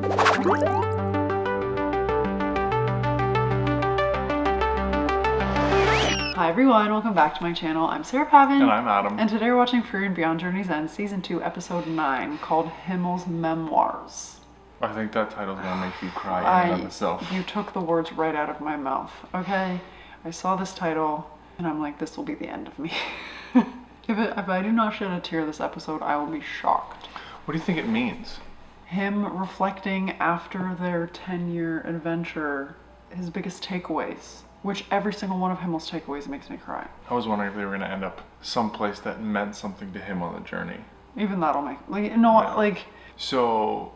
Hi everyone, welcome back to my channel. I'm Sarah Pavin. And I'm Adam. And today we're watching Frieren Beyond Journey's End, Season 2, Episode 9, called Himmel's Memoirs. I think that title's gonna make you cry in and of itself. You took the words right out of my mouth, okay? I saw this title, and I'm like, this will be the end of me. If I do not shed a tear this episode, I will be shocked. What do you think it means? Him reflecting after their 10-year adventure, his biggest takeaways. Which every single one of Himmel's takeaways makes me cry. I was wondering if they were gonna end up someplace that meant something to him on the journey. Even that'll make, like, no, Yeah. like... So,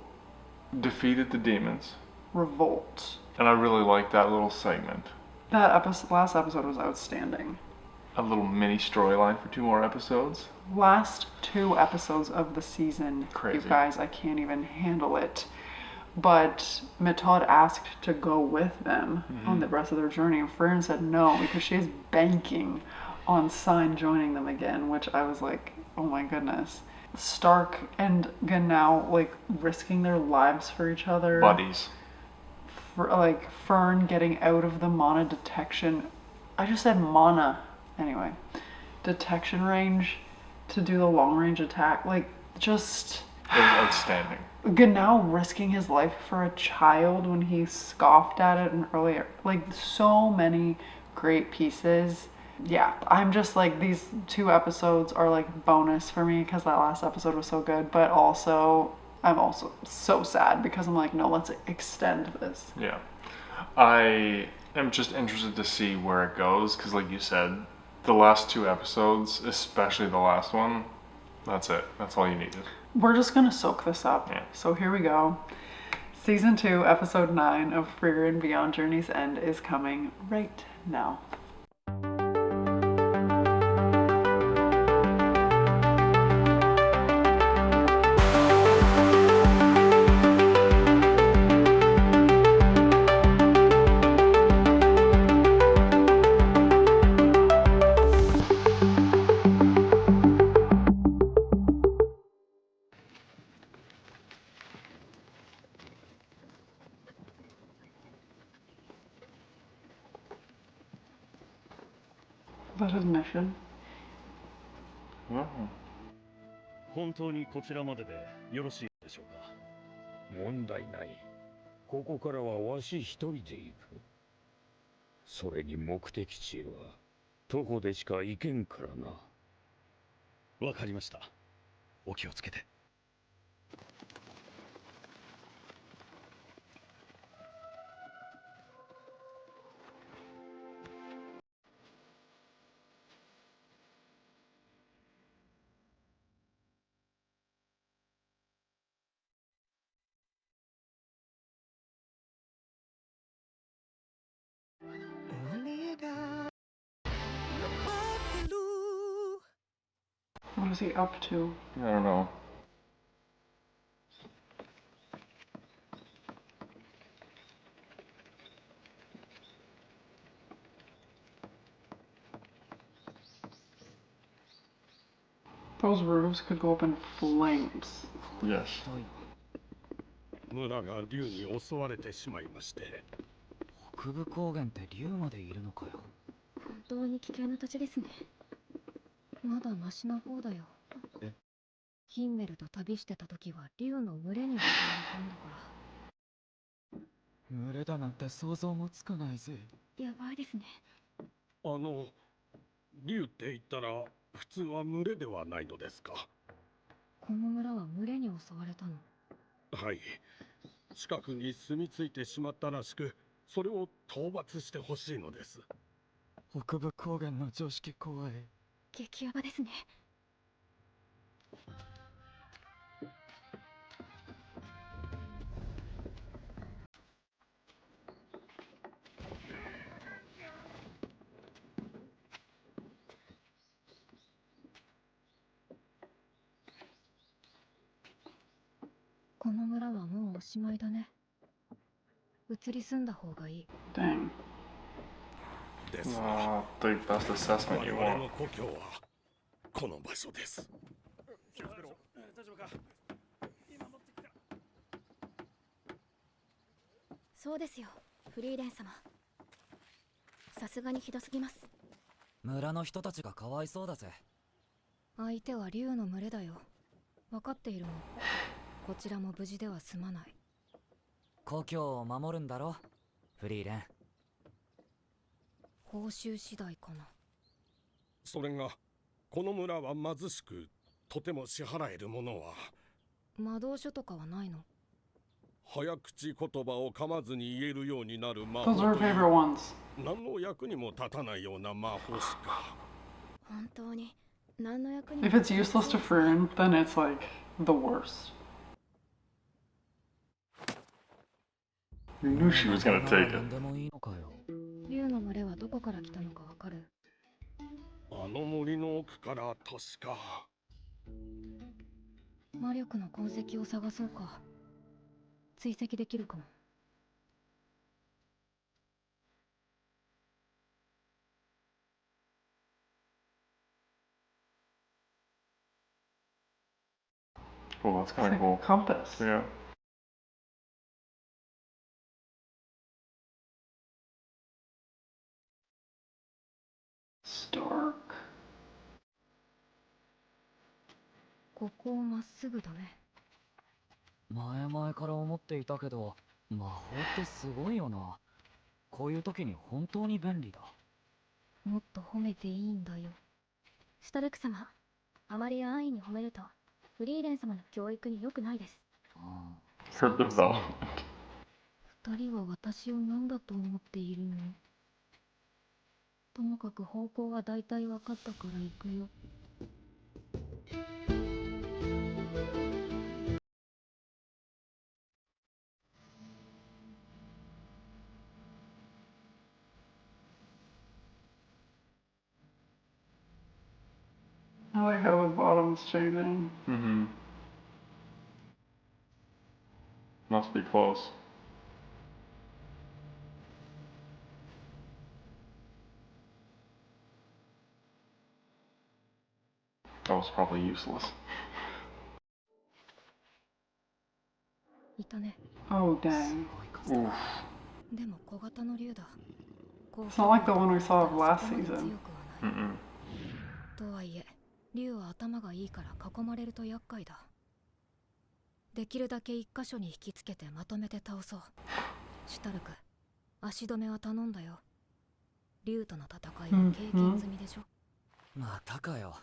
defeated the demons. Revolt. And I really liked that little segment. That last episode was outstanding. A little mini storyline for 2 more episodes. Last 2 episodes of the season. Crazy. You guys, I can't even handle it. But Matod asked to go with them on the rest of their journey, and Frieren said no because she is banking on Sign joining them again, which I was like, oh my goodness. Stark and Genau like risking their lives for each other. Buddies. For, like Fern getting out of the mana detection. I just said mana. Anyway, detection range to do the long range attack. Like, just... It was outstanding. Genau risking his life for a child when he scoffed at it earlier. Like, so many great pieces. Yeah, I'm just like, these 2 episodes are like bonus for me because that last episode was so good. But also, I'm also so sad because I'm like, no, let's extend this. Yeah. I am just interested to see where it goes because, like you said, the last 2 episodes, especially the last one, that's it. That's all you needed. We're just gonna soak this up. Yeah. So here we go. Season 2, Episode 9 of Frieren Beyond Journey's End is coming right now. Is that his mission? 本当にこちらまででよろしいでしょうか。問題ない。ここからはわし一人で行く。それに目的地へは徒歩でしか行けんからな。わかりました。お気をつけて。What is he up to? I don't know. Those roofs could go up in flames. Yes. 村が竜に襲われてしまいまして。北部高原って竜までいるのかよ。本当に危険な土地ですね。まだマシな方だよ。え？ヒンメルと旅してた時は竜の群れに襲われたんだから。群れだなんて想像もつかないぜ。やばいですね。竜って言ったら普通は群れではないのですか。この村は群れに襲われたの。はい。近くに住み着いてしまったらしく、それを討伐してほしいのです。北部高原の常識怖い。激ヤバですね。この村はもうおしまいだね。移り住んだ方がいい。Dang. ですが、 the best assessment 我 you 々 want. の故郷はこの場所です。大丈夫か。今持ってきた。そうですよ、フリーレン様。さすがにひどすぎます。村の人たちがかわいそうだぜ。相手は竜の群れだよ。分かっているの。こちらも無事では済まない。故郷を守るんだろ、フリーレン。報酬次第かな。それがこの村は貧しく、とても支払えるものは。魔導書とかはないの？早口言葉を噛まずに言えるようになる魔 Those 法 are と her いう favorite ones. 何の役にも立たないような魔法しか。本当に何の役にも If it's useless to Frieren, then it's like the worst. You knew she was gonna take 何 it. でもいいのかよ。竜の群れはどこから来たのかわかる？あの森の奥から確か。魔力の痕跡を探そうか。追跡できるかも。Well, that's It's kind like of cool. a compass. Yeah. Stark. ここをまっすぐだね。前々から思っていたけど、魔法ってすごいよな。こういう時に本当に便利だ。もっと褒めていいんだよ。シュタルク様、あまり安易に褒めるとフリーレン様の教育に良くないです。Her development. 二人は私を何だと思っているの？ともかく方向は大体分かったから行くよ。I like how the bottom's changing. Mm-hmm. Must be close. That was probably useless. いたね。 Oh, dang. Oof. でも小型の竜だ。 It's not like the one we saw of last season. Mm-mm. とはいえ、竜は頭がいいから囲まれると厄介だ。できるだけ一箇所に引きつけてまとめて倒そう。シュタルク、足止めは頼んだよ。竜との戦いは経験済みでしょ。またかよ。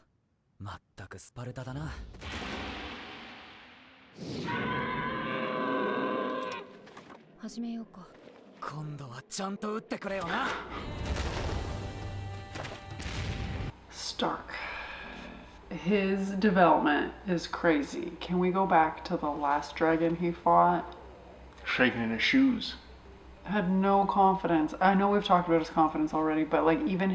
まったくスパルタだな。始めようか。今度はちゃんと撃ってくれよな。Stark. His development is crazy. Can we go back to the last dragon he fought? Shaking in his shoes. Had no confidence. I know we've talked about his confidence already, but like even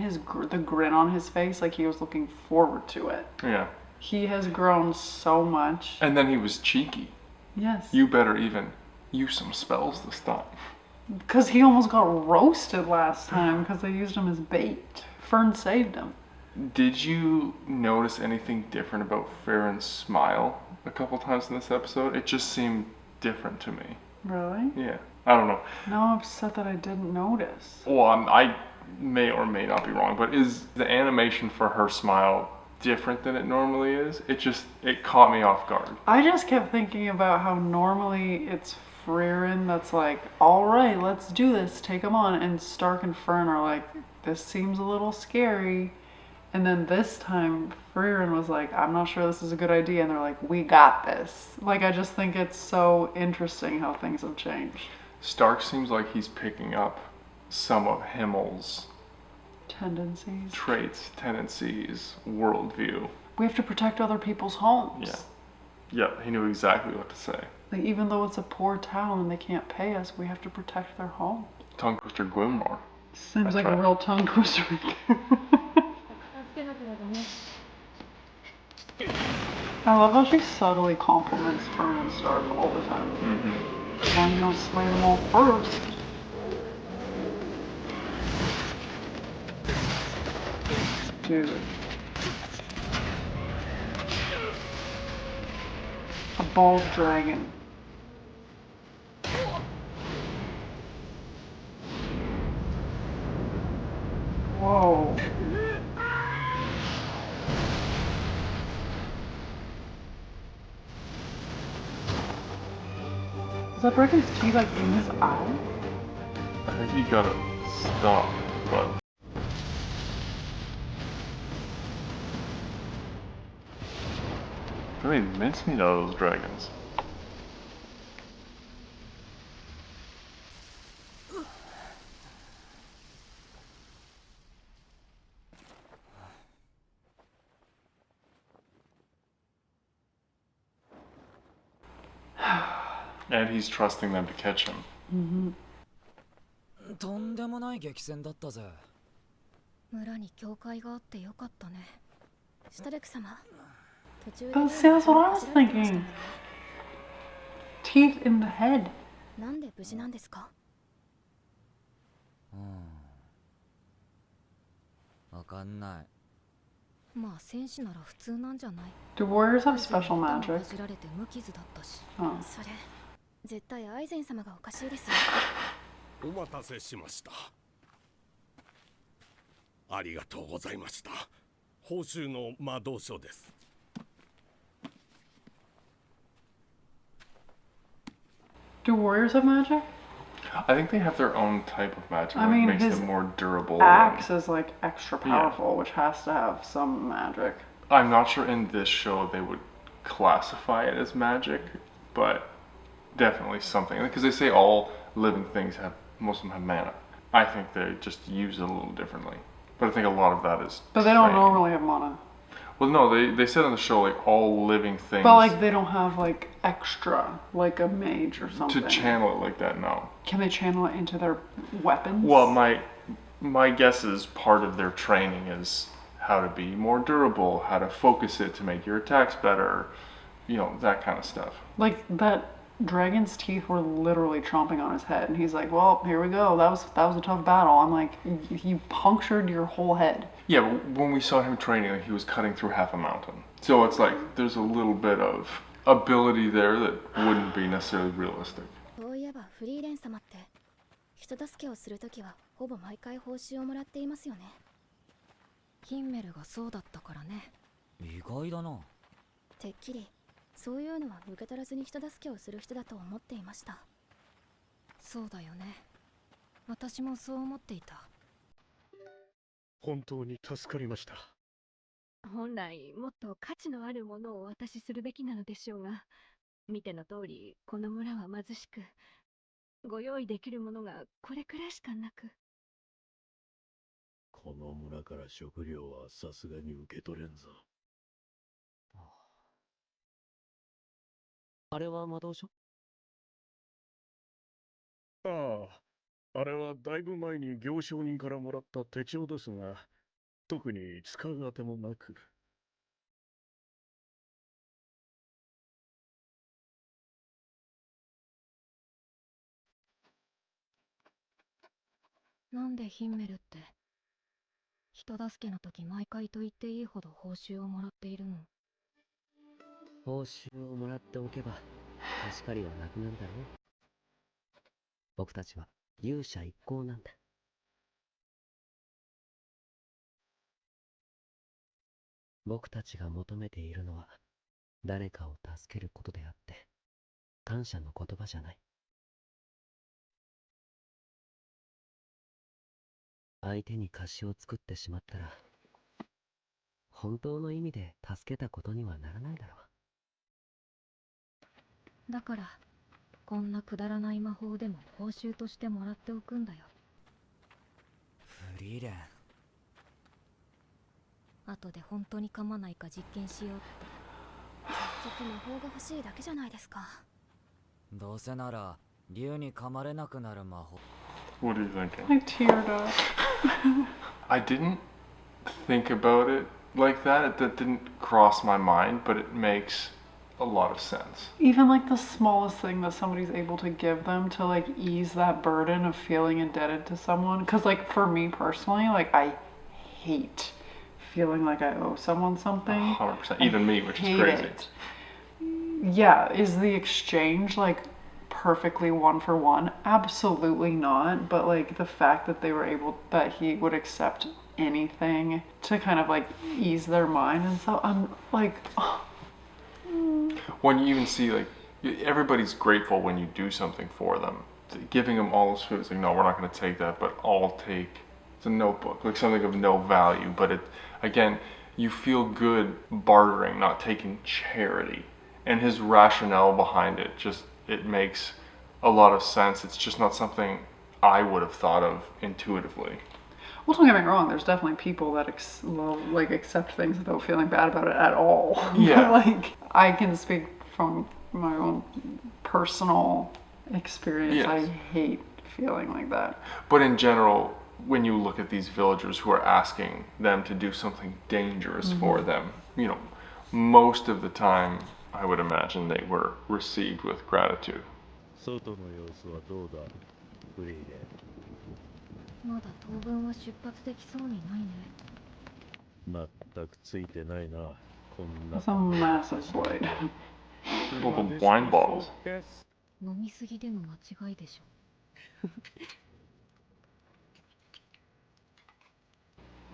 the grin on his face, like he was looking forward to it. Yeah. He has grown so much. And then he was cheeky. Yes. You better even use some spells this time. Because he almost got roasted last time because they used him as bait. Fern saved him. Did you notice anything different about Farron's smile a couple times in this episode? It just seemed different to me. Really? Yeah. I don't know. Now I'm upset that I didn't notice. Well, I may or may not be wrong, but is the animation for her smile different than it normally is? It caught me off guard. I just kept thinking about how normally it's Frieren that's like, all right, let's do this, take him on. And Stark and Fern are like, this seems a little scary. And then this time, Frieren was like, I'm not sure this is a good idea. And they're like, we got this. Like, I just think it's so interesting how things have changed. Stark seems like he's picking up some of Himmel's Tendencies. traits, tendencies, worldview. We have to protect other people's homes. Yeah. Yep, he knew exactly what to say. Like, even though it's a poor town and they can't pay us, we have to protect their home. Tongue twister Glimmer. Seems That's like right. a real tongue twister. I love how she subtly compliments Fern and Stark all the time. Mm-hmm. As long as you don't slay them all first. Dude. A bald dragon. Is that dragon's teeth like in his eye? I think you gotta stop, but really mincemeat out of those dragons. And he's trusting them to catch him. とんでもない激戦だったぜ。村に教会があってよかったね。シュタルク様、途中で See, that's what I was thinking. Teeth in the head. なんで無事なんですか？わかんない。まあ戦士なら普通なんじゃない？ Do warriors have special 頭 magic? かじられて無傷だったし。 Oh. それ絶対アイゼン様がおかしいですよ。お待たせしました。ありがとうございました。報酬の魔導書です。Do warriors have magic? I think they have their own type of magic I that mean, makes his them more durable. Axe is like extra Yeah. powerful, which has to have some magic. I'm not sure in this show they would classify it as magic, but definitely something. Because they say all living things have, most of them have mana. I think they just use it a little differently. But I think a lot of that is. But they don't training. normally have mana. Well, no, they said on the show like all living things. But like they don't have like extra, like a mage or something. to channel it like that, no. Can they channel it into their weapons? Well, my guess is part of their training is how to be more durable, how to focus it to make your attacks better, you know, that kind of stuff. Like that dragon's teeth were literally chomping on his head, and he's like, "Well, here we go. That was a tough battle." I'm like, "You punctured your whole head." Yeah, but when we saw him training, like, he was cutting through half a mountain. So it's like there's a little bit of ability there that wouldn't be necessarily realistic. そういえばフリーレン様って人助けをするときはほぼ毎回報酬をもらっていますよね。ヒンメルがそうだったからね。意外だな。てっきりそういうのは受け取らずに人助けをする人だと思っていました。そうだよね。私もそう思っていた。本当に助かりました。本来もっと価値のあるものをお渡しするべきなのでしょうが、見ての通りこの村は貧しく、ご用意できるものがこれくらいしかなく。この村から食料はさすがに受け取れんぞ。あれは魔導書？ああ、あれはだいぶ前に行商人からもらった手帳ですが、特に使うあてもなく。なんでヒンメルって人助けの時毎回と言っていいほど報酬をもらっているの？報酬をもらっておけば貸し借りはなくなるだろう。僕たちは勇者一行なんだ。僕たちが求めているのは誰かを助けることであって感謝の言葉じゃない。相手に貸しを作ってしまったら本当の意味で助けたことにはならないだろう。だからこんなくだらない魔法でも報酬としてもらっておくんだよ。フリーレン。後で本当に噛まないか実験しようって。結局魔法が欲しいだけじゃないですか。どうせなら竜に噛まれなくなる魔法。What are you thinking? I teared up. I didn't think about it like that. That didn't cross my mind, but it makes a lot of sense. Even like the smallest thing that somebody's able to give them to like ease that burden of feeling indebted to someone. Because like for me personally, like I hate feeling like I owe someone something. 100%. Even me, which is Hate crazy. it. Yeah, is the exchange like perfectly one for one? Absolutely not. But like the fact that they were able, that he would accept anything to kind of like ease their mind and so I'm like, oh. When you even see like everybody's grateful when you do something for them. Giving them all this food, it's like, no, we're not going to take that, but I'll take the notebook, like something of no value. But again, you feel good bartering, not taking charity. And his rationale behind it it makes a lot of sense. It's just not something I would have thought of intuitively. Well, don't get me wrong. There's definitely people that accept things without feeling bad about it at all. Yeah. Like, I can speak from my own personal experience. Yes. I hate feeling like that. But in general, when you look at these villagers who are asking them to do something dangerous for them, most of the time, I would imagine they were received with gratitude. 外の様子はどうだフリーレまだ当分は出発できそうにないね。ン全くついてないなこんな That's a massive blade. Little wine bottles. 飲みすぎでの間違いでしょ。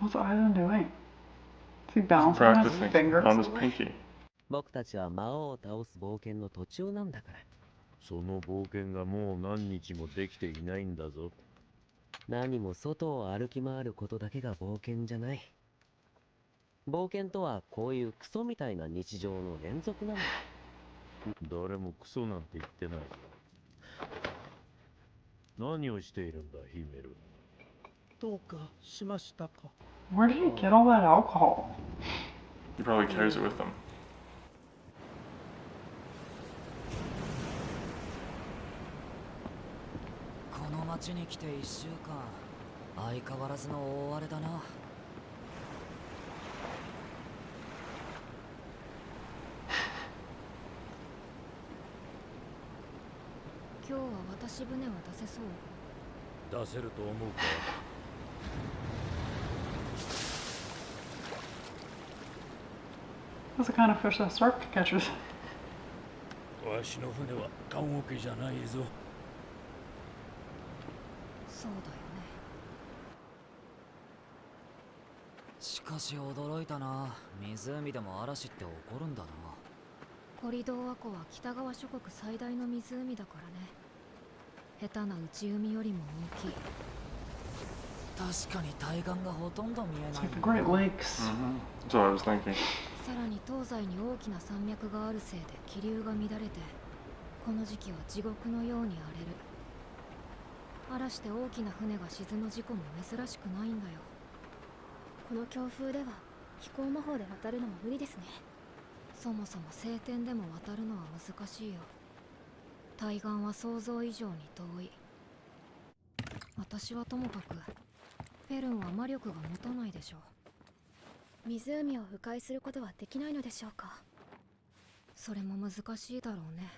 What's Aizen doing? Is he balancing on his Practicing fingers? on his pinky. 僕たちは魔王を倒す冒険の途中なんだから。その冒険がもう何日もできていないんだぞ。何も外を歩き回ることだけが冒険じゃない。冒険とはこういうクソみたいな日常の連続なんだ。誰もクソなんて言ってない。何をしているんだヒメル。どうかしましたか。 Where did he get all that alcohol? He probably carries it with him. この町に来て1週間、相変わらずの大荒れだな。今日は渡し船は出せそう。出せると思うか。 That's the kind of fish that Stark catches. わしの船は棺桶じゃないぞ。そうだよね。しかし驚いたな。湖でも嵐って起こるんだな。コリドーア湖は北側諸国最大の湖だからね。下手な内海よりも大きい。確かに対岸がほとんど見え It's ない like the Great Lakes. That's what I was thinking. さらに東西に大きな山脈があるせいで気流が乱れて、この時期は地獄のように荒れる。嵐で大きな船が沈む事故も珍しくないんだよ。この強風では飛行魔法で渡るのも無理ですね。そもそも晴天でも渡るのは難しいよ。対岸は想像以上に遠い。私はともかくフェルンは魔力が持たないでしょう。湖を迂回することはできないのでしょうか。それも難しいだろうね。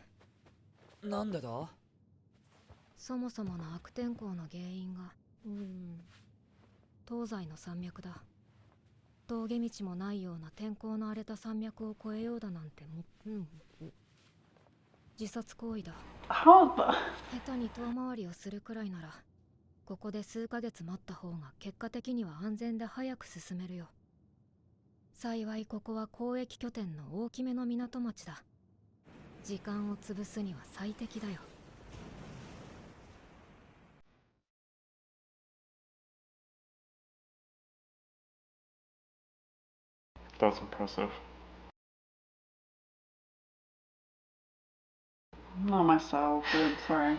なんでだ？そもそもの悪天候の原因が東西の山脈だ。峠道もないような天候の荒れた山脈を越えようだなんて自殺行為だ。How the... 下手に遠回りをするくらいならここで数ヶ月待った方が結果的には安全で早く進めるよ。幸いここは交易拠点の大きめの港町だ。時間を潰すには最適だよ。That's impressive. Not my style, food, sorry.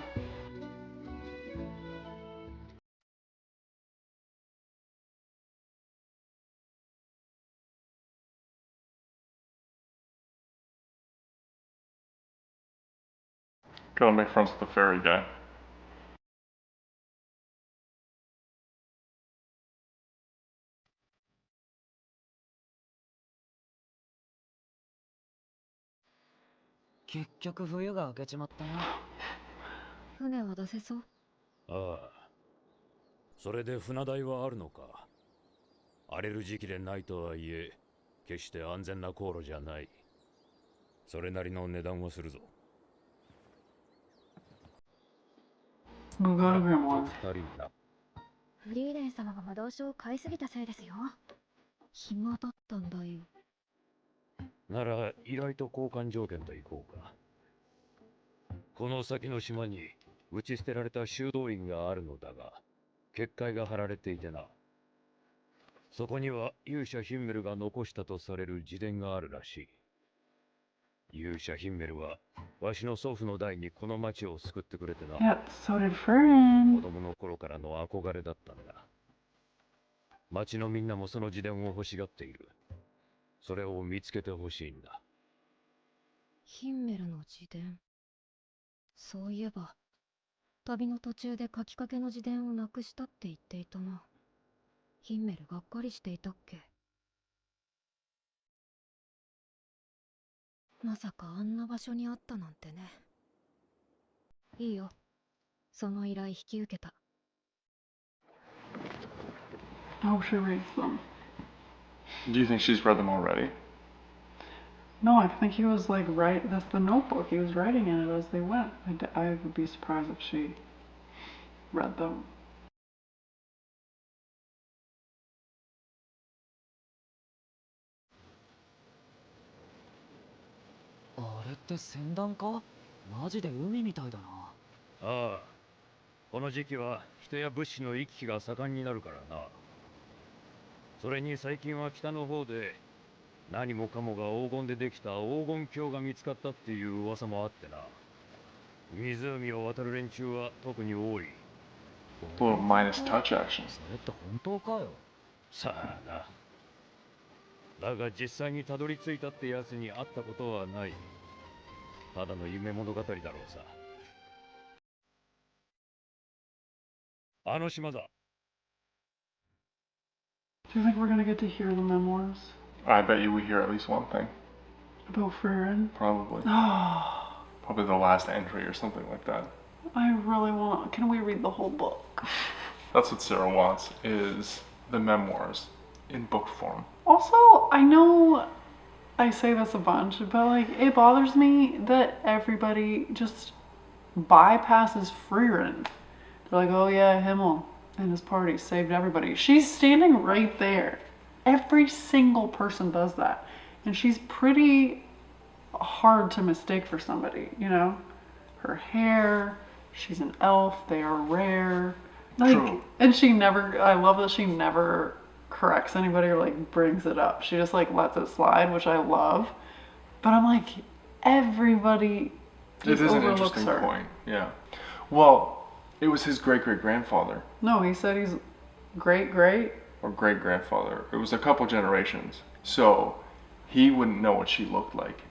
Gotta make friends with the fairy guy.「結局冬が明けちまったな。船は出せそう？ああ。それで船代はあるのか。荒れる時期でないとはいえ、決して安全な航路じゃない。それなりの値段をするぞ。We gotta be one. 二人だ。フリーレン様が魔導書を買いすぎたせいですよ。暇だったんだよ。なら依頼と交換条件でいこうか。この先の島に打ち捨てられた修道院があるのだが、結界が張られていてな。そこには勇者ヒンメルが残したとされる自伝があるらしい。勇者ヒンメルはわしの祖父の代にこの町を救ってくれてな。Yeah, so did Fern. 子供の頃からの憧れだったんだ。町のみんなもその自伝を欲しがっている。それを見つけてほしいんだ。ヒンメルの自伝。そういえば、旅の途中で書きかけの自伝をなくしたって言っていたな。ヒンメルがっかりしていたっけ。まさかあんな場所にあったなんてね。いいよ。その依頼引き受けた。I hope she reads them. Do you think she's read them already? No, I think he was like that's the notebook. He was writing in it as they went. I would be surprised if she read them. あれって船団か？マジで海みたいだな。ああ、この時期は人や物資の行き来が盛んになるからな。それに最近は北の方で何もかもが黄金でできた黄金鏡が見つかったっていう噂もあってな。湖を渡る連中は特に多い。Well, minus touch action. それって本当かよ。さあな。だが実際にたどり着いたってやつに会ったことはない。ただの夢物語だろうさ。あの島だ。Do you think we're gonna get to hear the memoirs I bet you we hear at least one thing. about Fern? Probably. Oh, Probably the last entry or something like that. I really want. Can we read the whole book? That's what Sarah wants, is the memoirs in book form. Also, I know I say this a bunch, but like it bothers me that everybody just bypasses Freerin. They're like, oh yeah, Himmel and his party saved everybody. She's standing right there. Every single person does that. And she's pretty hard to mistake for somebody, you know? Her hair, she's an elf, they are rare. Like, True. and I love that she never corrects anybody or like brings it up. She just like lets it slide, which I love. But I'm like, everybody It just is an overlooks interesting her. point, yeah. Well, it was his great-great-grandfather, No, he said he's great. or great-grandfather. It was a couple generations. So, he wouldn't know what she looked like.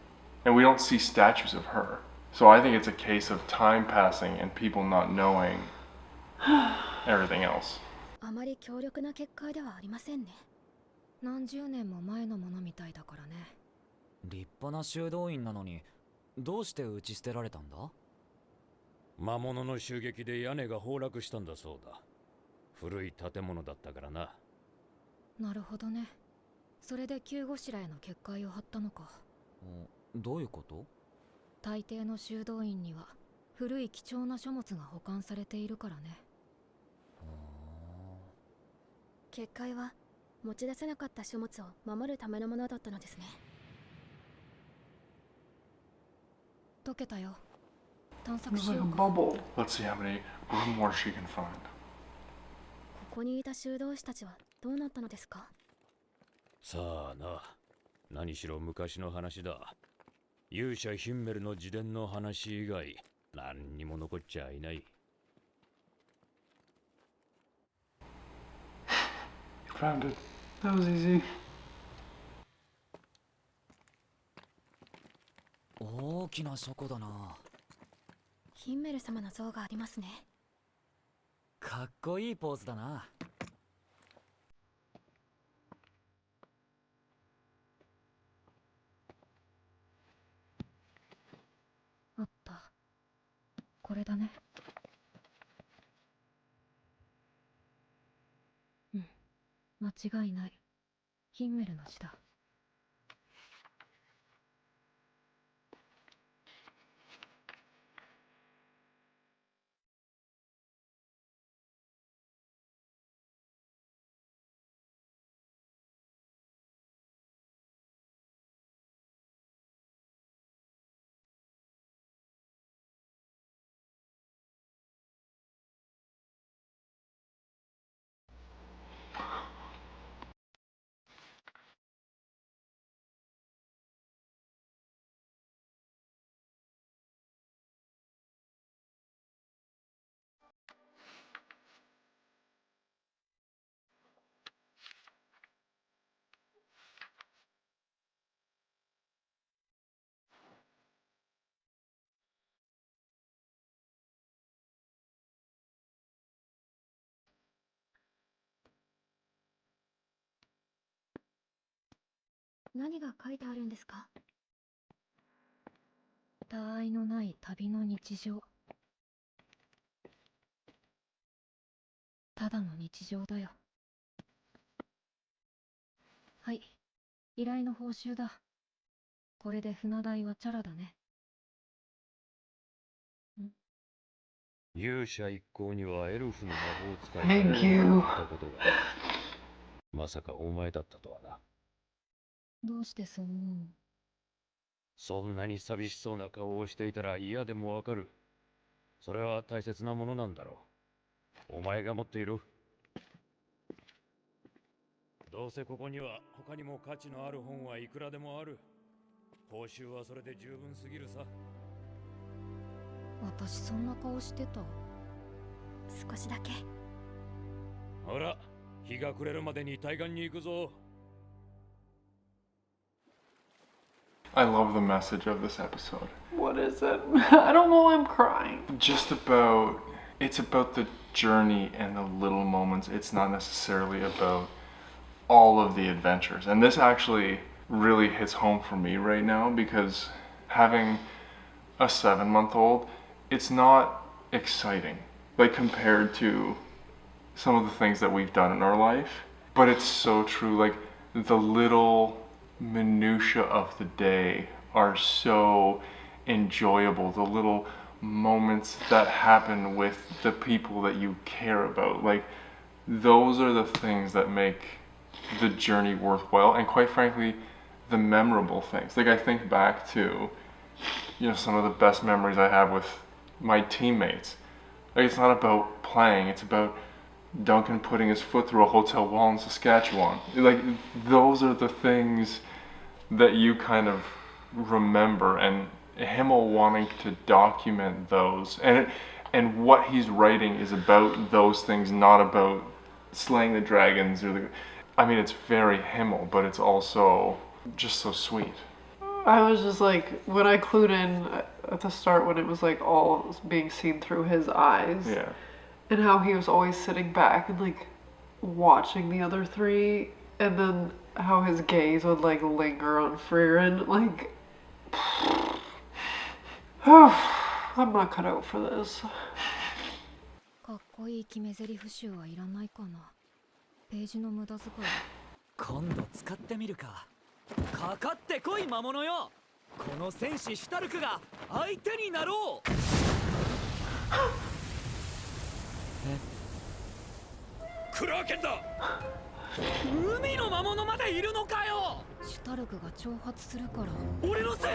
And we don't see statues of her. So I think it's a case of time passing and people not knowing everything else. あまり強力な結界ではありませんね。何十年も前のものみたいだからね。立派な修道院なのに、どうして打ち捨てられたんだ？魔物の襲撃で屋根が崩落したんだそうだ。古い建物だったからな。なるほどね。それで急ごしらえの結界を張ったのか。どういうこと？大抵の修道院には古い貴重な書物が保管されているからね。結界は持ち出せなかった書物を守るためのものだったのですね。解けたよ。探索 There's し like よ a うか。 bubble. Let's see how many grimoires she can find. ここにいた修道士たちはどうなったのですか？さあな。何しろ昔の話だ。勇者ヒンメルの自伝の話以外何にも残っちゃいない。Found it. That was easy. 大きな書庫だな。ヒンメル様の像がありますね。かっこいいポーズだな。あった。これだね。うん、間違いない。ヒンメルの字だ。何が書いてあるんですか？他愛のない旅の日常。ただの日常だよ。はい、依頼の報酬だ。これで船代はチャラだね。勇者一行にはエルフの魔法使い Thank you がったことがある。まさかお前だったとはな。どうしてそう思う？そんなに寂しそうな顔をしていたら嫌でもわかる。それは大切なものなんだろう。お前が持っている。どうせここには他にも価値のある本はいくらでもある。報酬はそれで十分すぎるさ。私そんな顔してた？少しだけ。ほら、日が暮れるまでに対岸に行くぞ。I love the message of this episode. What is it? I don't know why I'm crying. It's about the journey and the little moments. It's not necessarily about all of the adventures. And this actually really hits home for me right now because having a 7-month-old, it's not exciting, like compared to some of the things that we've done in our life. But it's so true, like the little minutia of the day are so enjoyable. The little moments that happen with the people that you care about, like those are the things that make the journey worthwhile, and quite frankly the memorable things. Like I think back to, you know, some of the best memories I have with my teammates. Like it's not about playing, it's about Duncan putting his foot through a hotel wall in Saskatchewan. Like those are the things that you kind of remember, and Himmel wanting to document those, and what he's writing is about those things, not about slaying the dragons or the. I mean, it's very Himmel, but it's also just so sweet. I was just like, when I clued in at the start, when it was like all being seen through his eyes, Yeah. and how he was always sitting back and like watching the other three, and then how his gaze would like linger on Frieren, like I'm not cut out for this. かっこいい決め台詞集はいらないかな。ページの無駄遣い。今度使ってみるか。かかってこい魔物よ。この戦士シュタルクが相手になろう。クラーケンだ。海の魔物までいるのかよ。シュタルクが挑発するから。俺のせい。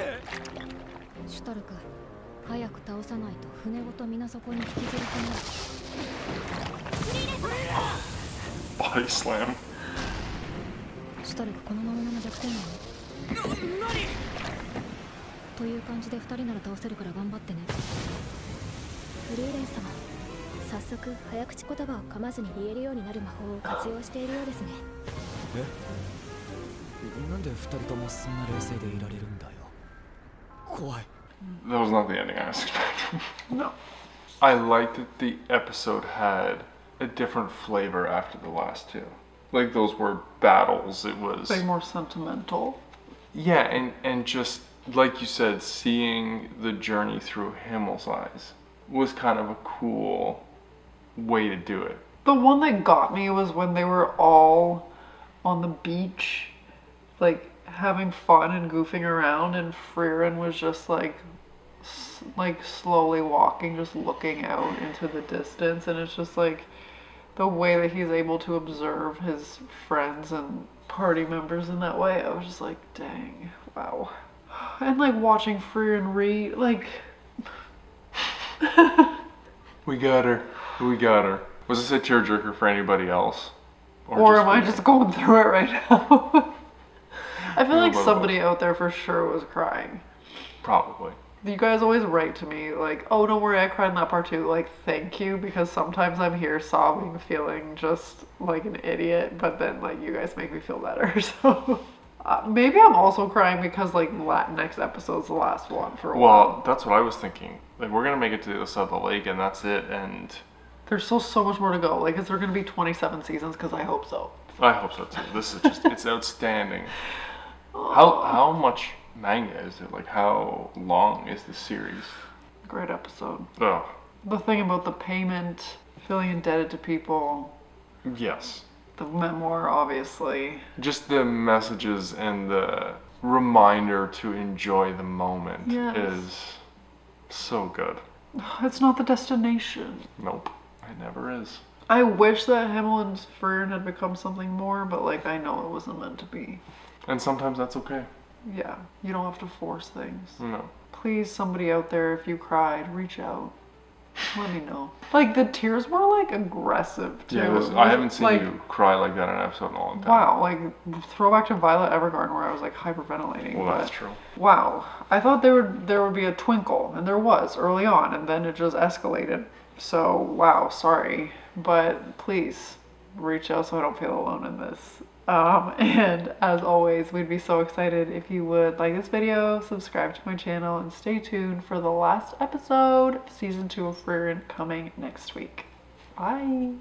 シュタルク、早く倒さないと船ごと水底に引きずり込む。Body slam. シュタルクこのままの弱点なの？何？という感じで2人なら倒せるから頑張ってね。フリーレン様、早速早口言葉を噛まずに言えるようになる魔法を活用しているようですね。なんで2人ともそんな冷静でいられるんだよ。怖い。That was not the ending I was expecting. No. I liked that the episode had a different flavor after the last two. Like those were battles. It was Like more sentimental. yeah, and just like you said, seeing the journey through Himmel's eyes was kind of a cool way to do it. The one that got me was when they were all on the beach, like having fun and goofing around, and Frieren was just like slowly walking, just looking out into the distance, and it's just like the way that he's able to observe his friends and party members in that way. I was just like, dang, wow. And like watching Frieren read, like We got her. We got her. Was this a tearjerker for anybody else? or am for I you? just going through it right now? I feel A like little somebody out there for sure was crying. Probably. You guys always write to me like, oh, don't worry, I cried in that part too. Like, thank you, because sometimes I'm here sobbing, feeling just like an idiot, but then like you guys make me feel better. So maybe I'm also crying because like next episode's the last one for a Well, while. that's what I was thinking. Like, we're gonna make it to the other side of the lake, and that's it. And There's still so much more to go. Like, is there gonna be 27 seasons? Because I hope so. I hope so too. This is just—it's outstanding. How much manga is it? Like, how long is the series? Great episode. Oh, The thing about the payment, feeling indebted to people, yes. the memoir, obviously. Just the messages and the reminder to enjoy the moment Yes. is so good. It's not the destination. Nope, it never is. I wish that Himmel and Fern had become something more, but like I know it wasn't meant to be. And sometimes that's okay. Yeah, you don't have to force things. No. Please, somebody out there, if you cried, reach out. Let me know. Like the tears were like aggressive too. Yeah, I haven't seen you cry like that in an episode in a long time. Wow, like throwback to Violet Evergarden where I was like hyperventilating. Well, but that's true. wow, I thought there would be a twinkle, and there was early on, and then it just escalated. So wow, sorry, but please reach out so I don't feel alone in this. And as always, we'd be so excited if you would like this video, subscribe to my channel, and stay tuned for the last episode of season 2 of Frieren coming next week. Bye.